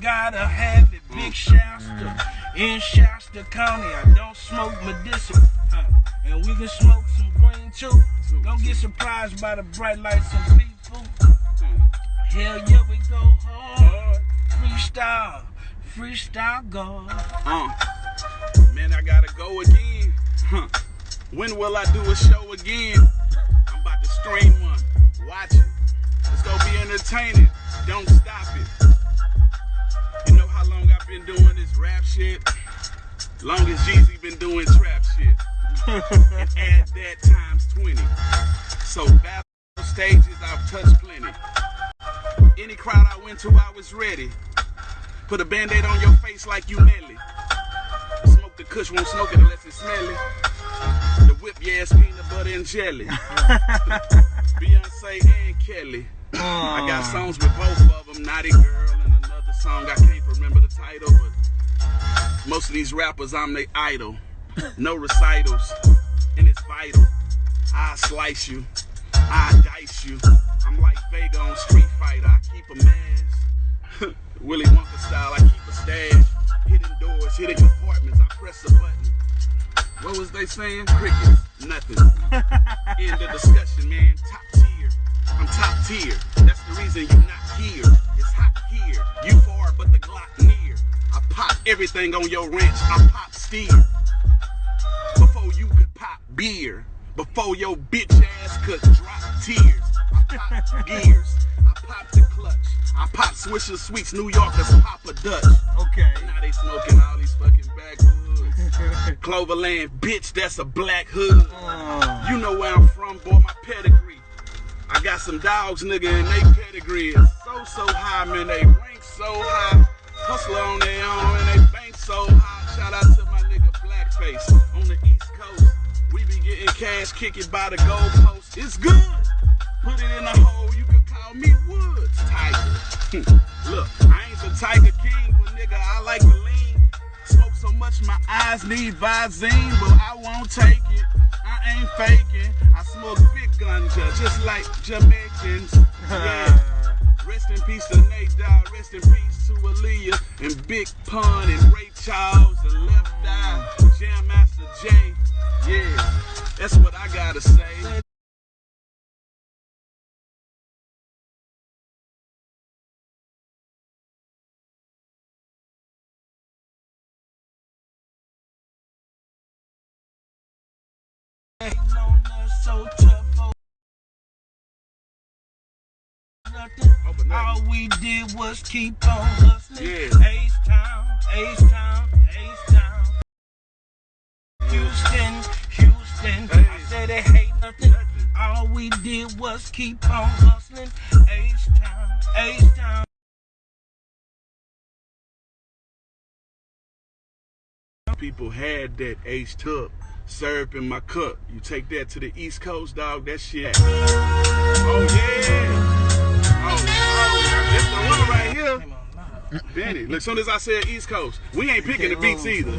Gotta have it, Big Shasta. In Shasta County, I don't smoke medicinal. And we can smoke some green too. Don't get surprised by the bright lights and people. Hell yeah, we go hard. Freestyle, freestyle God. Man, I gotta go again. When will I do a show again? I'm about to stream one. Watch it. It's gonna be entertaining. Don't stop it. You know how long I've been doing this rap shit? Long as Jeezy been doing trap shit. And add that times 20. So battle stages, I've touched plenty. Any crowd I went to, I was ready. Put a band-aid on your face like you Nelly. Smoke the kush, won't smoke it unless it's smelly. The whip, yeah, it's peanut butter and jelly. Beyonce and Kelly. I got songs with both of them, Naughty Girl and another song, I can't remember the title, but most of these rappers, I'm their idol. No recitals, and it's vital. I slice you, I dice you. I'm like Vega on Street Fighter, I keep a mask. Willy Wonka style, I keep a stash. Hidden doors, hidden compartments, I press a button. What was they saying? Crickets, nothing. End of discussion, man, top tier. I'm top tier, that's the reason you're not here. It's hot here, you far but the Glock near. I pop everything on your ranch, I pop steer. Before you could pop beer, before your bitch ass could drop tears. I pop gears, I pop the clutch, I pop Swisher Sweets, New Yorkers pop a Dutch. Okay. Now they smoking all these fucking backwoods. Cloverland, bitch, that's a black hood. You know where I'm from, boy, my pedigree. I got some dogs, nigga, and they pedigree is so high, man, they rank so high. Hustler on their own, and they bank so high. Shout out to my nigga Blackface on the East Coast. We be getting cash, kick it by the goalpost. It's good. Put it in a hole, you can call me Woods Tiger. Look, I ain't the Tiger King, but nigga, I like to lean. Smoke so much my eyes need Visine, but I won't take it. I ain't faking. I smoke big ganja, just like Jamaicans. Yeah. Rest in peace to Nate Dogg, rest in peace to Aaliyah, and Big Pun, and Ray Charles, and Left Eye, Jam Master J. Yeah, that's what I gotta say. So tough, all we did was keep on hustling. Yeah. H-Town, H-Town, H-Town. Houston. Hey. I said they hate nothing. All we did was keep on hustling. H-Town, H-Town. People had that H-Tub served in my cup. You take that to the East Coast, dog, that shit. Oh, yeah. Oh, this the one right here. Benny, look, as soon as I said East Coast, we ain't picking the beats either.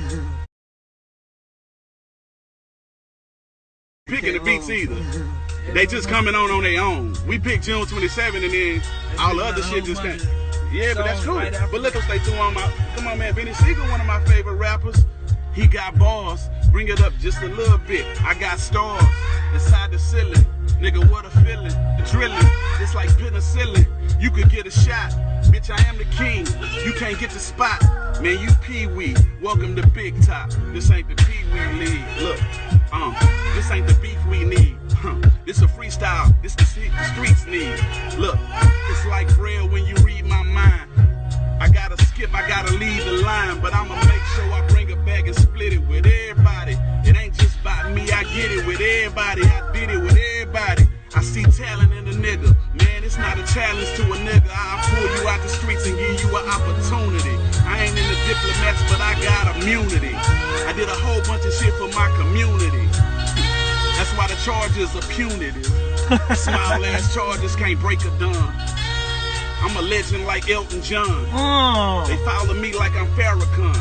They just coming on their own. We picked June 27 and then all the other shit just came. Yeah, but that's cool. But look what they threw on my, come on, man, Benny Siegel, one of my favorite rappers. He got bars, bring it up just a little bit. I got stars inside the ceiling. Nigga, what a feeling. The drilling, it's like penicillin. You could get a shot. Bitch, I am the king. You can't get the spot. Man, you pee-wee. Welcome to Big Top. This ain't the pee-wee league. Look, this ain't the beef we need. This a freestyle. This the streets need. Look, it's like Braille when you read my mind. I gotta skip, I gotta leave the line, but I'ma make sure I bring it back and split it with everybody. It ain't just about me, I get it with everybody. I did it with everybody. I see talent in a nigga. Man, it's not a challenge to a nigga. I'll pull you out the streets and give you an opportunity. I ain't in the diplomats, but I got immunity. I did a whole bunch of shit for my community. That's why the charges are punitive. Small ass charges can't break a dime. I'm a legend like Elton John. They follow me like I'm Farrakhan.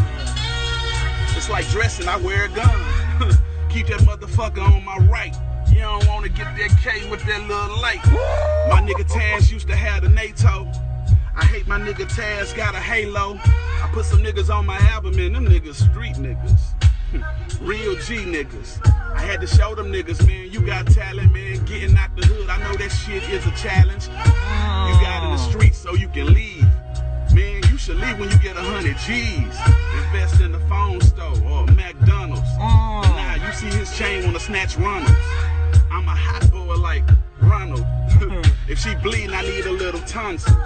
It's like dressing, I wear a gun. Keep that motherfucker on my right. You don't want to get that K with that little light. My nigga Taz used to have the NATO. I hate my nigga Taz got a halo. I put some niggas on my album, man. Them niggas street niggas. Real G niggas. I had to show them niggas, man, you got talent, man. Getting out the hood, I know that shit is a challenge. You got in the streets so you can leave. Man, you should leave when you get 100 G's. Invest in the phone store or McDonald's. But now you see his chain wanna snatch Ronald's. I'm a hot boy like Ronald. If she bleeding, I need a little tonsils.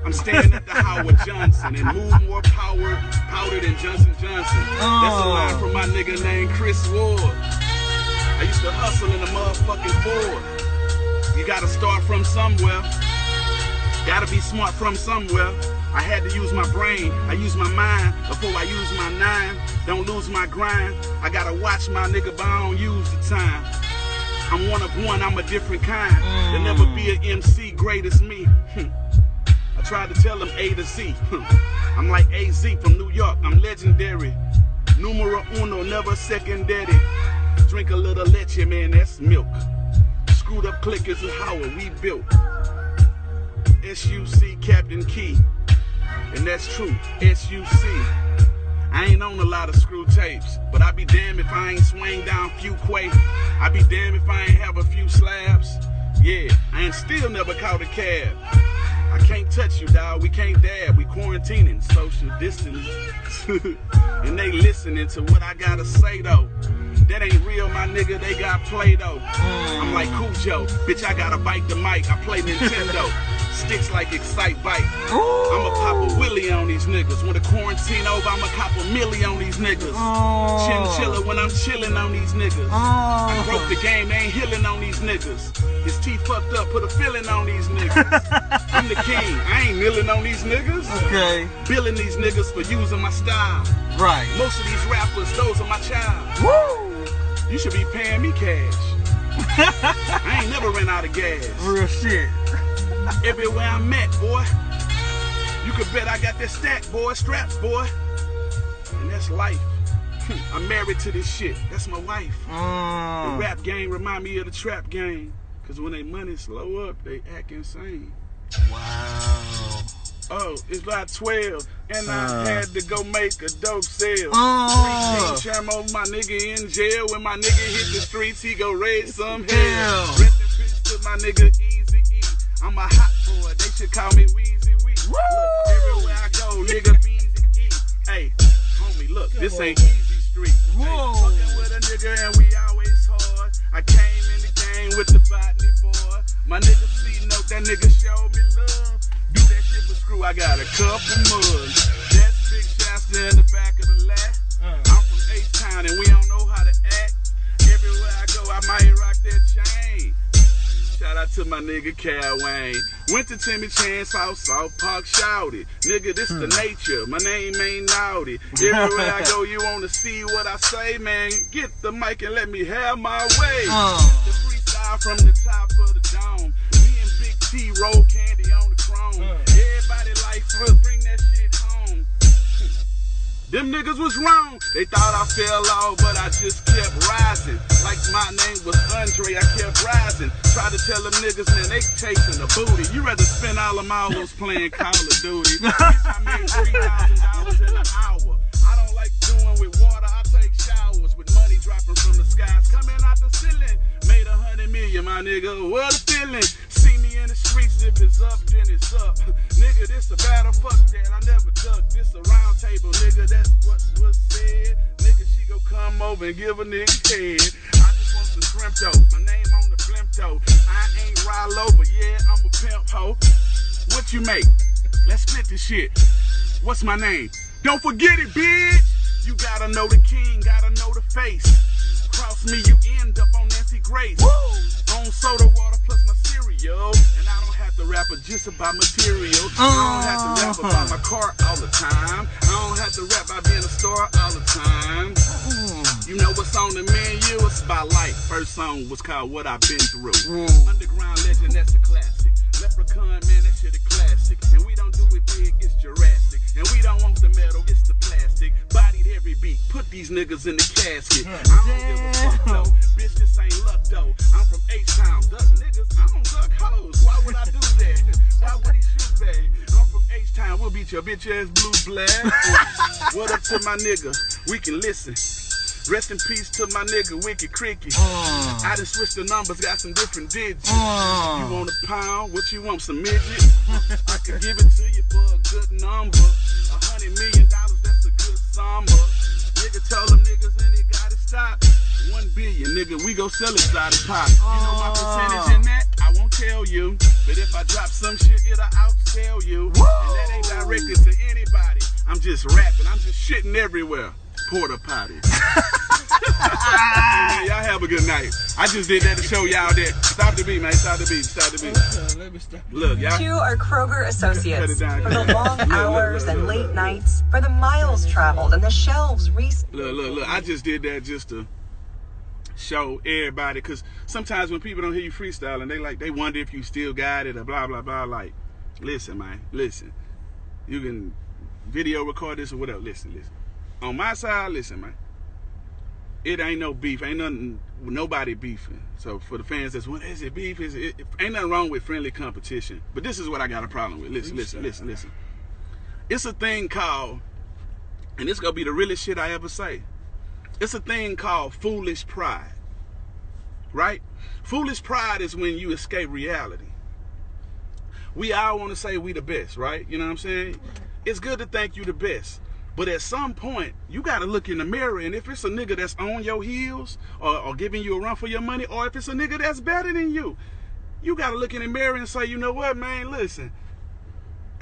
I'm standing at the Howard Johnson and move more powder than Johnson Johnson. That's a line from my nigga named Chris Ward. I used to hustle in a motherfucking Ford. You gotta start from somewhere. Gotta be smart from somewhere. I had to use my brain, I use my mind before I use my nine. Don't lose my grind. I gotta watch my nigga, but I don't use the time. I'm one of one, I'm a different kind. There'll never be an MC great as me. I tried to tell them A to Z. I'm like AZ from New York, I'm legendary. Numero uno, never secondary. Drink a little leche, man, that's milk. Screwed up clickers is how we built. SUC Captain Key. And that's true, SUC. I ain't on a lot of screw tapes, but I be damned if I ain't swing down few quay. I be damned if I ain't have a few slabs. Yeah, I ain't still never caught a cab. I can't touch you, dawg, we can't dab. We quarantining, social distance. And they listening to what I gotta say though. That ain't real, my nigga, they got Play-Doh. I'm like Cujo, bitch, I gotta bite the mic. I play Nintendo. Sticks like Excite Bite. I'ma pop a Willie on these niggas. When the quarantine over, I'ma cop a milli on these niggas. Chinchilla when I'm chillin' on these niggas. I broke the game, they ain't healing on these niggas. His teeth fucked up, put a filling on these niggas. I'm the king, I ain't kneeling on these niggas. Okay. Billing these niggas for using my style. Right. Most of these rappers, those are my child. Woo! You should be paying me cash. I ain't never ran out of gas. Real shit. Everywhere I'm at, boy. You can bet I got that stack, boy. Straps, boy. And that's life. I'm married to this shit. That's my wife. The rap game remind me of the trap game. Cause when they money slow up, they act insane. Wow. Oh, it's about 12. And I had to go make a dope sale. Charm over my nigga in jail. When my nigga hit the streets, he go raise some hell. Rest in peace to my nigga Easy-E. I'm a hot boy, they should call me Weezy Wee. Look, everywhere I go, nigga Beezy E. Hey, homie, look, this ain't easy street. Hey, fucking with a nigga and we always hard. I came in the game with the botany boy. My nigga C-Note, that nigga showed me love. Do that shit for screw, I got a couple mugs. That's Big Shasta in the back of the lat. I'm from H-Town and we don't know how to act. Everywhere I go, I might rock that chain. Shout out to my nigga Cal Wayne. Went to Timmy Chan, South Park, shouted. Nigga, this the nature. My name ain't Naughty. Everywhere I go, you wanna see what I say, man. Get the mic and let me have my way. The freestyle from the top of the dome. Me and Big T roll candy on the chrome. Everybody like Flip, bring that shit home. Them niggas was wrong. They thought I fell off, but I just kept rising. Like my name was Andre, I kept rising. Try to tell them niggas, man, they chasing the booty. You rather spend all them hours playing Call of Duty. Bitch, I made $3,000 in an hour. I don't like doing with water, I take showers with money dropping from the skies, coming out the ceiling. Made 100 million, my nigga, what a feeling. See me in the streets, if it's up, then it's up. Nigga, this a battle, fuck that, I never duck. This a round table, nigga, that's what was said. Nigga, she gon' come over and give a nigga head. I just want some shrimp though, my name on the blimp though. I ain't Rilo, but yeah, I'm a pimp hoe. What you make? Let's split this shit. What's my name? Don't forget it, bitch. You gotta know the king, gotta know the face. Cross me, you end up on Nancy Grace. Woo! On soda water plus my cereal. And I don't have to rap just about material. I don't have to rap about my car all the time. I don't have to rap about being a star all the time. You know what's on the menu? It's about life. First song was called What I've Been Through. Underground legend, that's a classic. Leprechaun, man, that shit a classic. And we don't do it big, it's Jurassic. And we don't want the metal, it's the plastic. Bodied every beat, put these niggas in the casket. I don't give a fuck though, bitch, this ain't luck though. I'm from H-Town. Duck niggas, I don't duck hoes. Why would I do that? Why would he shoot that? I'm from H-Town. We'll beat your bitch ass blue black. What up to my nigga? We can listen. Rest in peace to my nigga, Wicked Cricket. I done switched the numbers, got some different digits. You want a pound? What you want, some midget? I could give it to you for a good number. $100 million, that's a good summer. Nigga told them niggas and they gotta stop. 1 billion, nigga, we go sell exotic pop. You know my percentage in that? I won't tell you. But if I drop some shit, it'll outsell you. And that ain't directed to anybody. I'm just rapping, I'm just shitting everywhere. Porta potty. Hey, y'all have a good night. I just did that to show y'all that. Stop the beat, man. Stop the beat. Stop the beat. Let me stop. Look, y'all. To our Kroger associates for the long hours and late nights, for the miles traveled and the shelves Look. I just did that just to show everybody, because sometimes when people don't hear you freestyling, they wonder if you still got it or blah blah blah. Like, listen, man. Listen. You can video record this or whatever. Listen. On my side, listen, man. It ain't no beef. Ain't nothing, nobody beefing. So for the fans that's, what is it, beef? Ain't nothing wrong with friendly competition. But this is what I got a problem with. Listen. It's a thing called, and this gonna be the realest shit I ever say. It's a thing called foolish pride. Right? Foolish pride is when you escape reality. We all want to say we the best, right? You know what I'm saying? It's good to think you the best. But at some point, you got to look in the mirror, and if it's a nigga that's on your heels or giving you a run for your money, or if it's a nigga that's better than you, you got to look in the mirror and say, you know what, man, listen.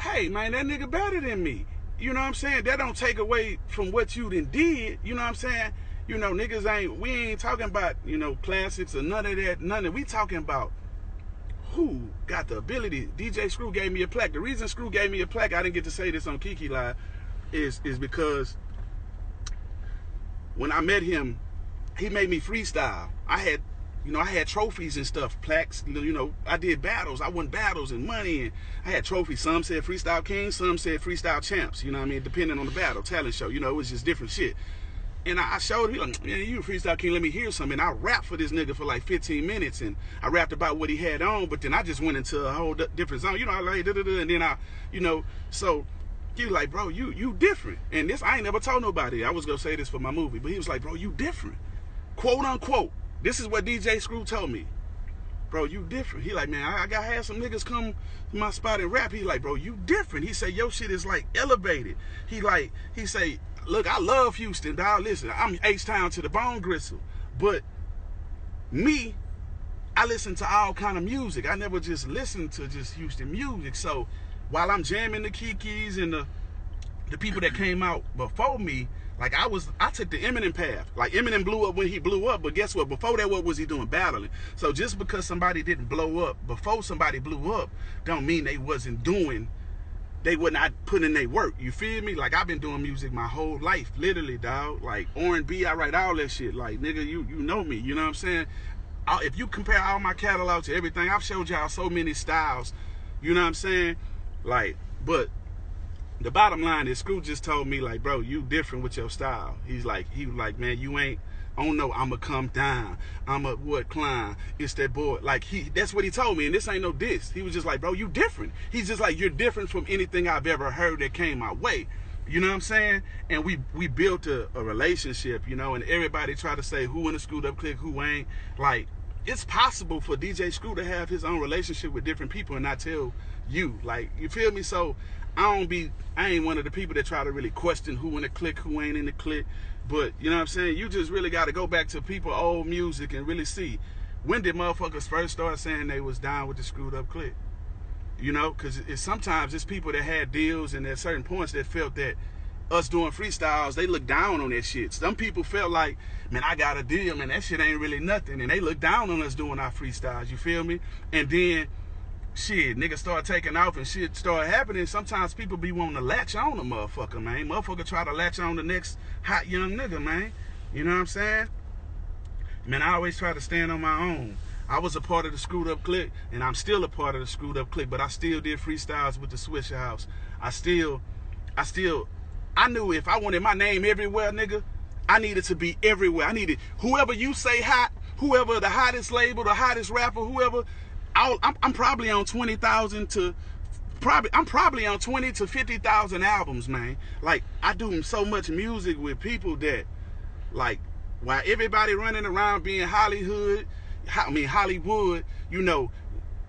Hey, man, that nigga better than me. You know what I'm saying? That don't take away from what you done did. You know what I'm saying? You know, niggas we ain't talking about, you know, classics or none of that. We talking about who got the ability. DJ Screw gave me a plaque. The reason Screw gave me a plaque, I didn't get to say this on Keke Live, is because when I met him, he made me freestyle. I had trophies and stuff, plaques. You know, I did battles. I won battles and money, and I had trophies. Some said Freestyle King, some said Freestyle Champs. You know what I mean? Depending on the battle, talent show. You know, it was just different shit. And I showed him, like, man, you a Freestyle King, let me hear something. And I rapped for this nigga for like 15 minutes, and I rapped about what he had on, but then I just went into a whole different zone. You know, I like, and then so he was like, bro, you different. And this, I ain't never told nobody. I was gonna say this for my movie, but he was like, bro, you different. Quote unquote. This is what DJ Screw told me. Bro, you different. He like, man, I had some niggas come to my spot and rap. He like, bro, you different. He say, your shit is like elevated. He say, look, I love Houston, dog. Listen, I'm H-Town to the bone gristle. But me, I listen to all kind of music. I never just listen to just Houston music. So while I'm jamming the Kekes and the people that came out before me, like I took the Eminem path. Like Eminem blew up when he blew up, but guess what? Before that, what was he doing? Battling. So just because somebody didn't blow up before somebody blew up, don't mean they wasn't not putting in their work. You feel me? Like, I've been doing music my whole life, literally, dog. Like R&B, I write all that shit. Like, nigga, you know me. You know what I'm saying? If you compare all my catalog to everything, I've showed y'all so many styles. You know what I'm saying? Like, but the bottom line is, Screw just told me, like, bro, you different with your style. He was like, man, you ain't, oh no, I'ma come down, I'ma climb, it's that boy. Like, that's what he told me, and this ain't no diss. He was just like, bro, you different. He's just like, you're different from anything I've ever heard that came my way. You know what I'm saying? And we built a relationship, you know, and everybody try to say who in the Screwed Up Clique, who ain't. Like, it's possible for DJ Screw to have his own relationship with different people and not tell you. Like, you feel me? So I ain't one of the people that try to really question who in the clique, who ain't in the clique. But, you know what I'm saying? You just really got to go back to people old music and really see, when did motherfuckers first start saying they was down with the Screwed Up Clique? You know, because sometimes it's people that had deals, and at certain points that felt that us doing freestyles, they look down on that shit. Some people felt like, man, I got a deal, man, that shit ain't really nothing. And they look down on us doing our freestyles, you feel me? And then, shit, niggas start taking off and shit start happening. Sometimes people be wanting to latch on a motherfucker, man. Motherfucker try to latch on the next hot young nigga, man. You know what I'm saying? Man, I always try to stand on my own. I was a part of the Screwed Up Clique, and I'm still a part of the Screwed Up Clique, but I still did freestyles with the Swisher House. I knew if I wanted my name everywhere, nigga, I needed to be everywhere. I needed, whoever you say hot, whoever the hottest label, the hottest rapper, whoever, I'm probably on 20,000 to I'm probably on 20 to 50,000 albums, man. Like, I do so much music with people that, like, while everybody running around being Hollywood, you know,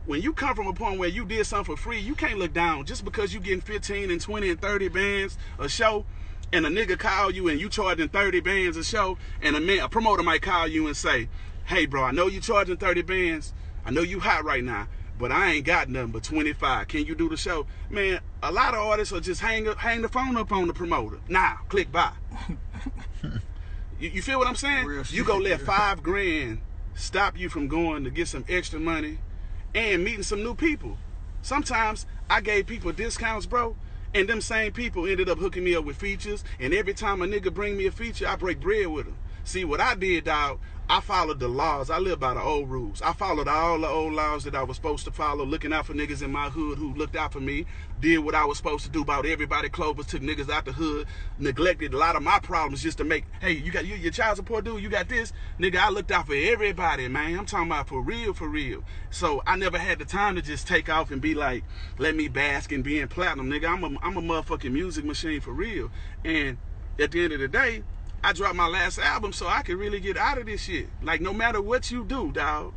when you come from a point where you did something for free, you can't look down just because you getting 15 and 20 and 30 bands a show, and a nigga call you and you charging 30 bands a show, and a promoter might call you and say, hey, bro, I know you charging 30 bands. I know you hot right now, but I ain't got nothing but 25. Can you do the show? Man, a lot of artists will just hang the phone up on the promoter. Now, click buy. You feel what I'm saying? You go let $5 grand stop you from going to get some extra money and meeting some new people. Sometimes I gave people discounts, bro, and them same people ended up hooking me up with features, and every time a nigga bring me a feature, I break bread with them. See, what I did, dog, I followed the laws. I live by the old rules. I followed all the old laws that I was supposed to follow, looking out for niggas in my hood who looked out for me, did what I was supposed to do about everybody close, took niggas out the hood, neglected a lot of my problems just to make, hey, you got your child support due, you got this. Nigga, I looked out for everybody, man. I'm talking about for real, for real. So I never had the time to just take off and be like, let me bask in being platinum, nigga. I'm a motherfucking music machine for real. And at the end of the day, I dropped my last album so I could really get out of this shit. Like, no matter what you do, dog,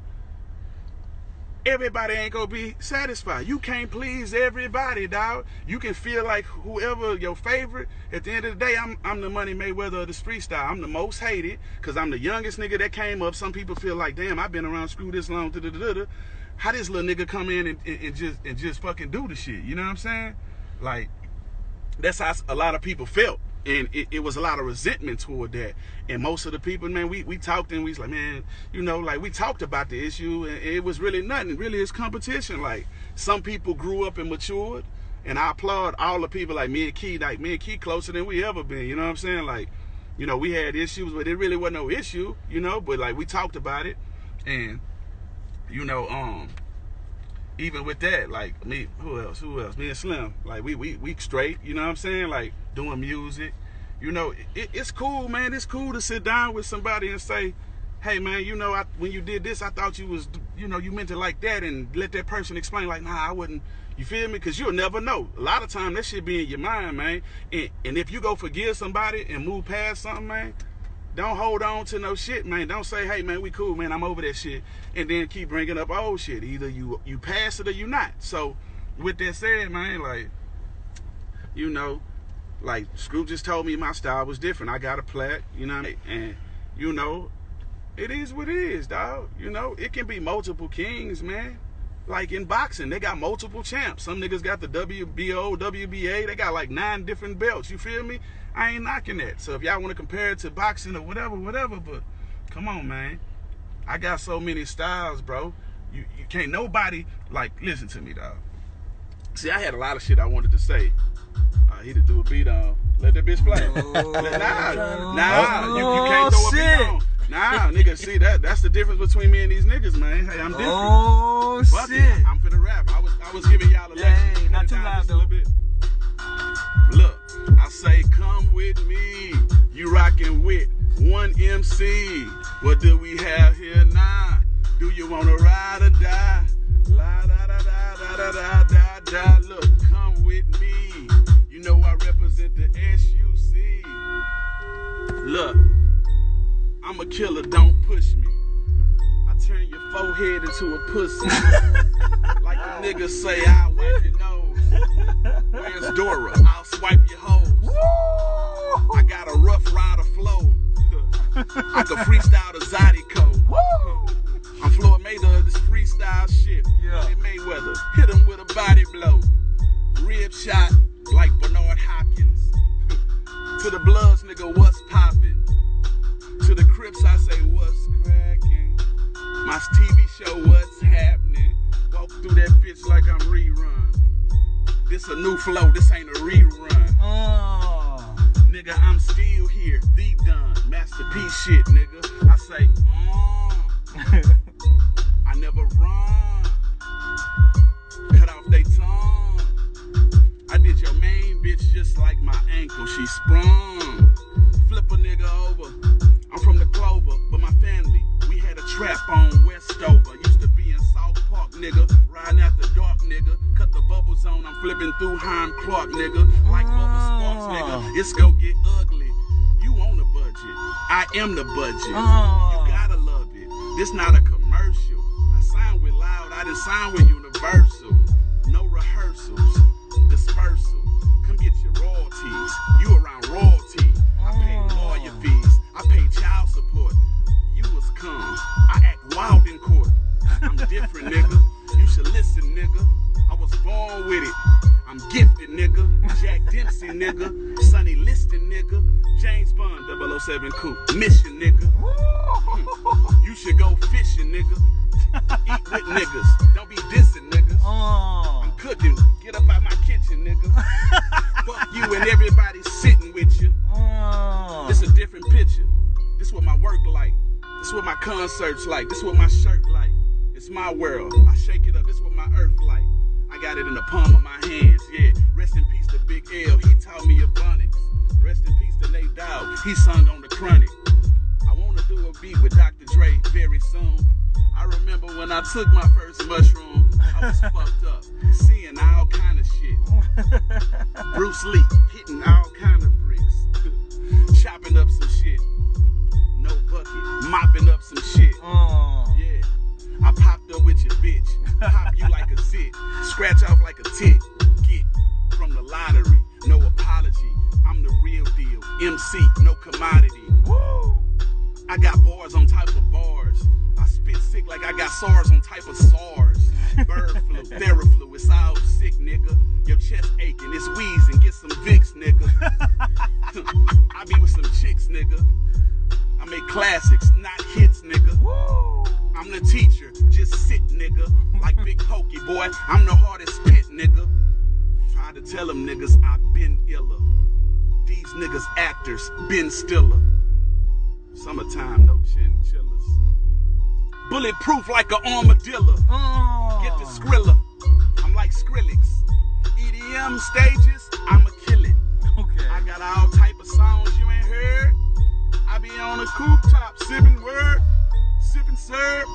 everybody ain't gonna be satisfied. You can't please everybody, dog. You can feel like whoever your favorite. At the end of the day, I'm the Money Mayweather of this freestyle. I'm the most hated because I'm the youngest nigga that came up. Some people feel like, damn, I've been around screw this long. How this little nigga come in and just fucking do the shit? You know what I'm saying? Like, that's how a lot of people felt. And it was a lot of resentment toward that. And most of the people, man, we talked and we was like, man, you know, like we talked about the issue and it was really nothing. Really, it's competition. Like, some people grew up and matured, and I applaud all the people like me and Keke. Like, me and Keke closer than we ever been. You know what I'm saying? Like, you know, we had issues, but it really wasn't no issue, you know, but like we talked about it. And, you know, even with that, like me, who else? Me and Slim, like we straight, you know what I'm saying? Like, doing music, you know, it's cool, man. It's cool to sit down with somebody and say, hey, man, you know, when you did this, I thought you was, you know, you meant it like that, and let that person explain, like, nah, I wouldn't. You feel me? Because you'll never know. A lot of time that shit be in your mind, man. And if you go forgive somebody and move past something, man, don't hold on to no shit, man. Don't say, hey, man, we cool, man, I'm over that shit, and then keep bringing up old shit. Either you pass it or you not. So with that said, man, like, you know, like Screw just told me my style was different. I got a plaque, you know, and you know, it is what it is, dog. You know, it can be multiple kings, man. Like in boxing, they got multiple champs. Some niggas got the WBO, WBA. They got like 9 different belts. You feel me? I ain't knocking that. So if y'all want to compare it to boxing or whatever, but come on, man. I got so many styles, bro. You can't nobody, like, listen to me, dog. See, I had a lot of shit I wanted to say. He threw a beat on. Let that bitch play. Nah, you can't throw a beat on. Nah, nigga, see, that's the difference between me and these niggas, man. Hey, I'm different. Oh, fuck shit. It. I'm finna rap. I was giving y'all a lecture. Hey, not too loud, though. Look, I say, come with me. You rockin' with one MC. What do we have here now? Do you wanna ride or die? La da da da da da da da. Look, come with me. You know I represent the SUC. Look, I'm a killer, don't push me. I turn your forehead into a pussy. Like the niggas say, I'll wipe your nose. Where's Dora? I'll swipe your hoes. I got a rough rider flow. I can freestyle the Zydeco. I'm Floyd Mayweather of this freestyle shit. Money Mayweather, hit him with a body blow. Rib shot like Bernard Hopkins. To the Bloods, nigga, what's poppin'? To the Crips, I say, what's crackin'? My TV show, what's happening? Walk through that bitch like I'm rerun. This a new flow, this ain't a rerun. Nigga, I'm still here, the done. Masterpiece shit, nigga. I say, I never run. Cut off they tongue. I did your main bitch just like my ankle. She sprung. Flip a nigga over. I'm from the Clover, but my family, we had a trap through Heim Clark, nigga. Like Bubba Sparks, nigga. It's go get ugly. You on a budget. I am the budget. You gotta love it. This not a commercial. I signed with Loud. I done signed with Universal. No rehearsals. Dispersal. Come get your royalties. You around royalty. I pay lawyer fees. I pay child support. You was calm. I act wild in court. I'm different, nigga. You should listen, nigga. I was born with it. I'm gifted, nigga. Jack Dempsey, nigga. Sonny Liston, nigga. James Bond, 007 Coupe. Mission, nigga. You should go fishing, nigga. Eat with niggas. Don't be dissing, niggas. I'm cooking. Get up out my kitchen, nigga. Fuck you and everybody sitting with you. This a different picture. This what my work like. This what my concerts like. This what my shirt like. It's my world. I shake it up. This what my earth like. I got it in the palm of my hands. Yeah. Rest in peace to Big L. He taught me ebonics. Rest in peace to Nate Dogg. He sung on the Chronic. I want to do a beat with Dr. Dre very soon. I remember when I took my first mushroom, I was fucked up, seeing all kind of shit. Bruce Lee hitting all kind of bricks, chopping up some shit. No bucket, mopping up some shit. Yeah, I popped up with your bitch, pop you like a zit, scratch off like a tick. Get from the lottery, no apology. I'm the real deal, MC, no commodity. Woo! I got bars on type of bars. I spit sick like I got SARS on type of SARS. Bird flu, Theraflu, it's all sick, nigga. Your chest aching, it's wheezing, get some Vicks, nigga. I be with some chicks, nigga. I make classics, not hits, nigga. I'm the teacher, just sit, nigga. Like Big Pokey, boy, I'm the hardest pit, nigga. Try to tell them niggas I've been iller. These niggas actors, been stiller. Summertime, no chinchillas. Bulletproof like an armadillo. Get the Skrilla. I'm like Skrillex. EDM stages, I'ma kill it. Okay. I got all type of songs you ain't heard. I be on a coupe top, sipping word, sipping syrup,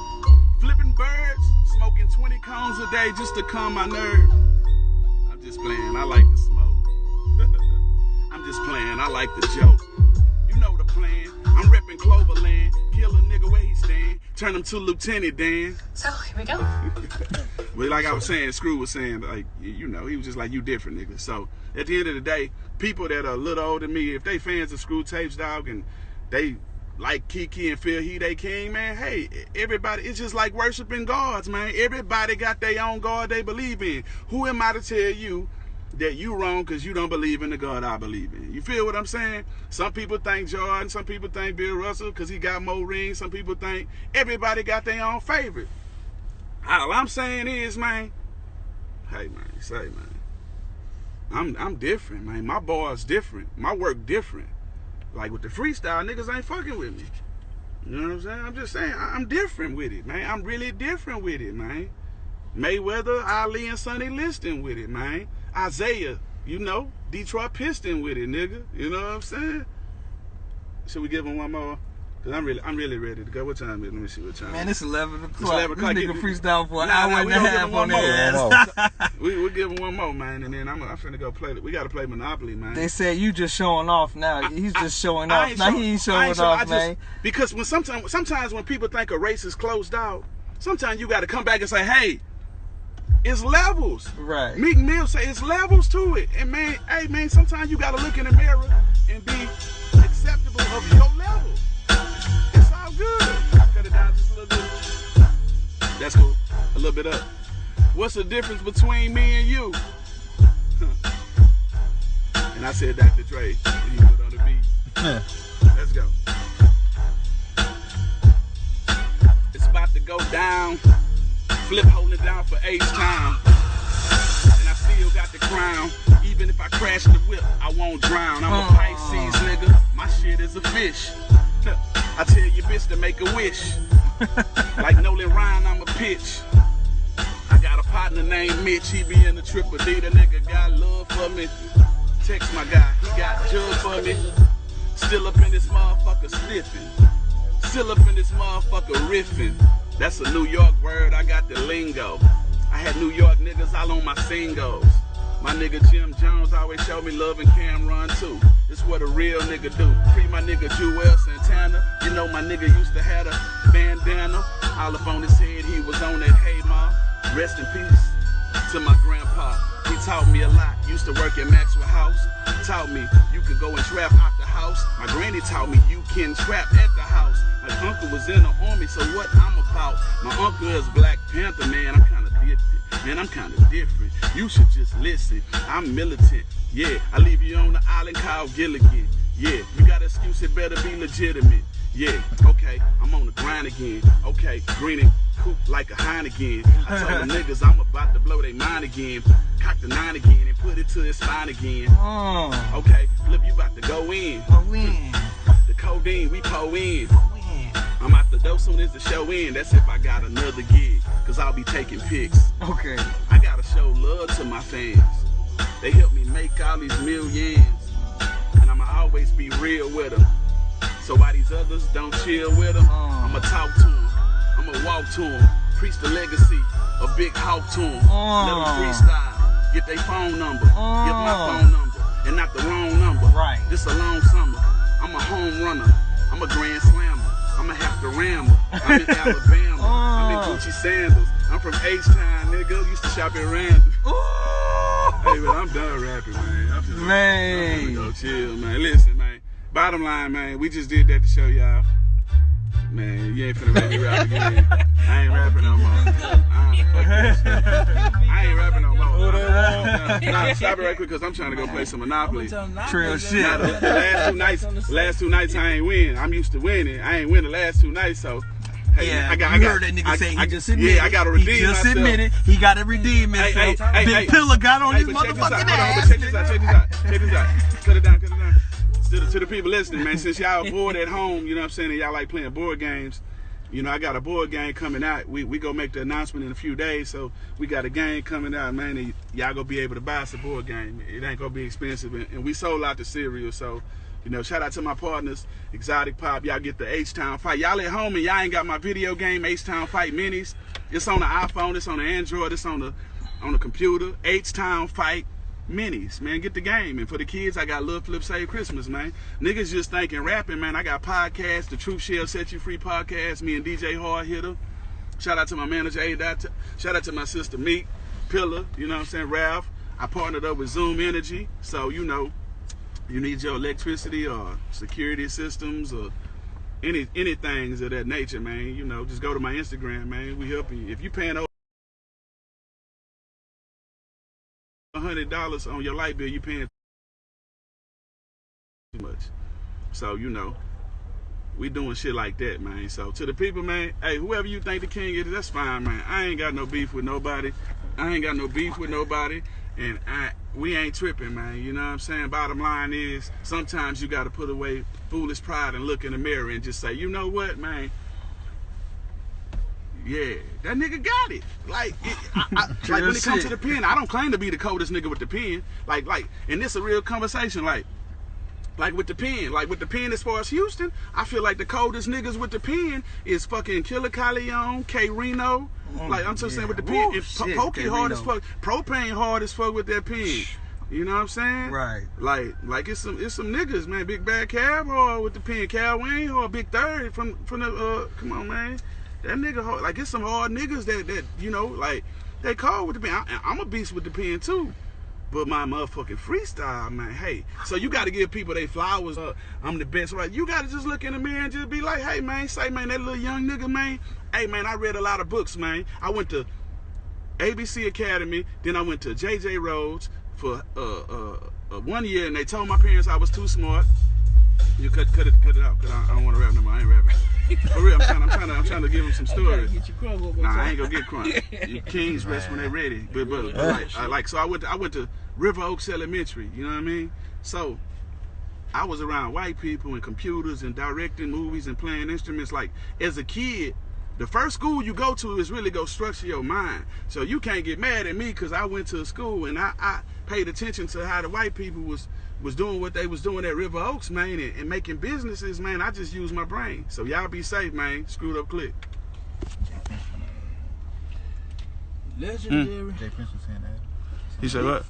flipping birds, smoking 20 cones a day just to calm my nerve. I'm just playing, I like the smoke. I'm just playing, I like the joke. You know the plan. I'm repping Cloverland. Kill a nigga where he stand. Turn him to Lieutenant Dan. So, here we go. But like I was saying, Screw was saying, like, you know, he was just like, you different, nigga. So, at the end of the day, people that are a little older than me, if they fans of Screw Tapes, dog, and they like Keke and feel he they king, man, hey, everybody, it's just like worshiping gods, man. Everybody got their own God they believe in. Who am I to tell you that you wrong because you don't believe in the God I believe in? You feel what I'm saying? Some people think Jordan, some people think Bill Russell because he got more rings. Some people think everybody got their own favorite. All I'm saying is, man, hey, man, say, man, I'm different, man. My bar's different. My work different. Like with the freestyle, niggas ain't fucking with me. You know what I'm saying? I'm just saying, I'm different with it, man. I'm really different with it, man. Mayweather, Ali, and Sonny Liston with it, man. Isaiah, you know, Detroit Piston with it, nigga. You know what I'm saying? Should we give him one more? Cause I'm really ready to go. What time is it? Let me see what time. Man, it's 11 o'clock. It's 11 o'clock. This nigga freestyle for an hour and a half on there. We'll give him one more, man, and then I'm finna go play it. We gotta play Monopoly, man. They said you just showing off now. He's just showing off. Now he ain't showing off, man. Because when sometimes when people think a race is closed out, sometimes you gotta come back and say, hey, it's levels. Right. Meek Mill say it's levels to it. And man, hey man, sometimes you gotta look in the mirror and be acceptable of your level. It's all good. Cut it down just a little bit. That's cool. A little bit up. What's the difference between me and you? And I said Dr. Dre, and he put on the beat. Let's go. It's about to go down. Flip holding it down for H-Town. And I still got the crown. Even if I crash the whip, I won't drown. I'm a Pisces, nigga. My shit is a fish. I tell your bitch to make a wish. Like Nolan Ryan, I'm a pitch. I got a partner named Mitch. He be in the Triple D. The nigga got love for me. Text my guy. He got jug for me. Still up in this motherfucker sniffing. Still up in this motherfucker riffing. That's a New York word, I got the lingo. I had New York niggas all on my singles. My nigga Jim Jones always showed me love and Cameron too. This what a real nigga do. Free my nigga Jewel Santana. You know my nigga used to have a bandana. All up on his head, he was on that hay ma. Rest in peace to my grandpa. He taught me a lot. Used to work at Maxwell House. Taught me you could go and trap out the house. My granny taught me you can trap at the house. My uncle was in the army, so what I'm about. My uncle is Black Panther, man. I'm kind of different. Man, I'm kind of different. You should just listen. I'm militant. Yeah, I leave you on the island called Gilligan. Yeah, you got an excuse, it better be legitimate. Yeah, okay, I'm on the grind again. Okay, green and coop like a Heineken. I told the niggas I'm about to blow their mind again. Cock the 9 again and put it to his spine again. Okay, Flip, you about to go in. The codeine, we pull in. I'm out the door soon as the show in. That's if I got another gig, cause I'll be taking pics. Okay. I gotta show love to my fans. They help me make all these millions. And I'ma always be real with them. So why these others don't chill with them, I'ma talk to them, I'ma walk to them, preach the legacy of Big Hawk to them, let them freestyle, get their phone number, give my phone number, and not the wrong number. Right. This a long summer, I'm a home runner, I'm a grand slammer, I'm a have to ramble, I'm in Alabama, I'm in Gucci sandals, I'm from H-Town, nigga, used to shop at Randall. Hey man, I'm done rapping, man. I'm gonna go chill, man. Listen, man. Bottom line, man, we just did that to show y'all. Man, you ain't finna make me rap again. I ain't rapping no more. I ain't rapping no more. Nah, stop it right quick, cause I'm trying to go play some Monopoly. Trail shit. Nah, the last two nights I ain't win. I'm used to winning. I ain't win the last 2 nights, so. Hey, yeah, I heard that nigga say he just admitted. Yeah, I gotta redeem myself. He just admitted he gotta redeem himself. Big Pillar got on his motherfucking ass. Check this out. Cut it down. To the people listening, man, since y'all bored at home, you know what I'm saying, and y'all like playing board games, you know, I got a board game coming out. We gonna make the announcement in a few days, so we got a game coming out, man, and y'all gonna be able to buy us a board game. It ain't gonna be expensive, and we sold out the cereal, so, you know, shout out to my partners, Exotic Pop. Y'all get the H-Town Fight. Y'all at home and y'all ain't got my video game, H-Town Fight Minis. It's on the iPhone, it's on the Android, it's on the computer. H-Town Fight Minis, man, get the game. And for the kids, I got Lil Flip Save Christmas, man. Niggas just thinking rapping, man. I got podcasts, the Truth Shall Set You Free podcast, me and DJ Hard Hitter. Shout out to my manager, A. Shout out to my sister, Meek, Pillar, you know what I'm saying, Ralph. I partnered up with Zoom Energy, so, you know, you need your electricity or security systems or anything of that nature, man, you know, just go to my Instagram, man. We help you. If you paying over $100 on your light bill, you paying too much. So, you know, we doing shit like that, man. So to the people, man, hey, whoever you think the king is, that's fine, man. I ain't got no beef with nobody. And we ain't tripping, man. You know what I'm saying? Bottom line is, sometimes you gotta put away foolish pride and look in the mirror and just say, you know what, man? Yeah, that nigga got it. Like when it comes to the pen, I don't claim to be the coldest nigga with the pen. Like, and this a real conversation. Like with the pen, as far as Houston, I feel like the coldest niggas with the pen is fucking Killer Calion, K Reno. Like I'm just saying with the pen, and Pokey hard as fuck, Propane hard as fuck with that pen. You know what I'm saying? Right. Like it's some niggas, man. Big Bad Cab hard with the pen, Cal Wayne hard, Big Third from the come on, man. That nigga hard. Like it's some hard niggas that you know, like they cold with the pen. I'm a beast with the pen too. But my motherfucking freestyle, man, hey. So you got to give people their flowers. I'm the best, right? You got to just look in the mirror and just be like, hey, man, say, man, that little young nigga, man. Hey, man, I read a lot of books, man. I went to ABC Academy. Then I went to J.J. Rhodes for 1 year, and they told my parents I was too smart. You cut it out, because I don't want to rap no more. I ain't rapping. For real, I'm trying to give them some stories. Nah, I ain't gonna get crunk. Kings rest when they ready. But so I went to River Oaks Elementary. You know what I mean? So I was around white people and computers and directing movies and playing instruments. Like as a kid, the first school you go to is really go structure your mind. So you can't get mad at me because I went to a school and I paid attention to how the white people was doing what they was doing at River Oaks, man, and making businesses, man. I just use my brain. So y'all be safe, man. Screwed up click. Legendary. He said what?